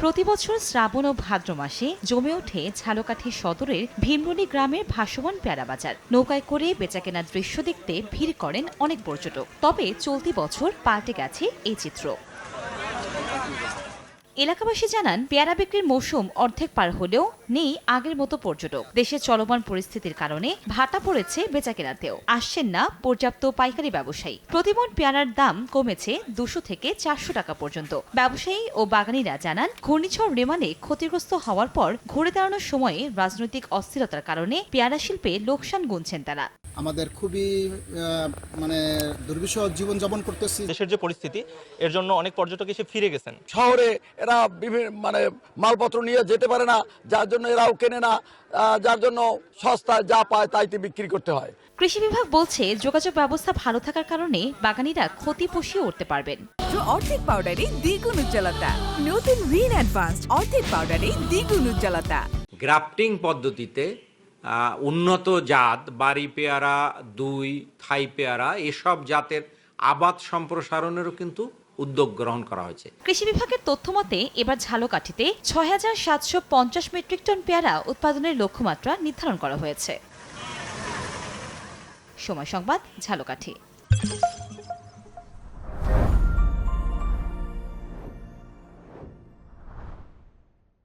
প্রতি বছর শ্রাবণ ও ভাদ্র মাসে জমে ওঠে ঝালকাঠি সদরের ভীমরুলি গ্রামের ভাসমান পেয়ারা বাজার। নৌকায় করে বেচাকেনার দৃশ্য দেখতে ভিড় করেন অনেক পর্যটক। তবে চলতি বছর পাল্টে গেছে এই চিত্র। এলাকাবাসী জানান, পেয়ারা বিক্রির মৌসুম অর্ধেক পার হলেও নেই আগের মতো পর্যটক। দেশের চলমান পরিস্থিতির কারণে ভাটা পড়েছে বেচাকেনাতেও। আসছেন না পর্যাপ্ত পাইকারি ব্যবসায়ী। প্রতিমণ পেয়ারার দাম কমেছে 200 থেকে 400 টাকা পর্যন্ত। ব্যবসায়ী ও বাগানীরা জানান, ঘূর্ণিঝড় রেমালে ক্ষতিগ্রস্ত হওয়ার পর ঘুরে দাঁড়ানোর সময়ে রাজনৈতিক অস্থিরতার কারণে পেয়ারা শিল্পে লোকসান গুনছেন তারা। আমাদের খুবই দুর্বিষহ জীবনযাপন করতেছি। দেশের যে পরিস্থিতি, এর জন্য অনেক পর্যটক এসে ফিরে গেছেন। শহরে এরা মালপত্র নিয়ে যেতে পারে না, যার জন্য এরাও কেনে না, যার জন্য সস্তায় যা পায় তাইতে বিক্রি করতে হয়। কৃষি বিভাগ বলছে, যোগাযোগ ব্যবস্থা ভালো থাকার কারণে বাগানীরা ক্ষতি পুষিয়ে উঠতে পারবেন। অর্ধেক পাউডারে দ্বিগুণ উজ্জ্বলতা। নতুন রিন অ্যাডভান্সড অর্ধেক পাউডারে দ্বিগুণ উজ্জ্বলতা। গ্রাফটিং পদ্ধতিতে উন্নত জাত বাড়ি পেয়ারা, 2 থাই পেয়ারা এসব জাতের আবাদ সম্প্রসারণেরও কিন্তু উদ্যোগ গ্রহণ করা হয়েছে। কৃষি বিভাগের তথ্য মতে এবার ঝালকাঠিতে ৬,৭৫০ মেট্রিক টন পেয়ারা উৎপাদনের লক্ষ্যমাত্রা নির্ধারণ করা হয়েছে। সময় সংবাদ, ঝালকাঠি।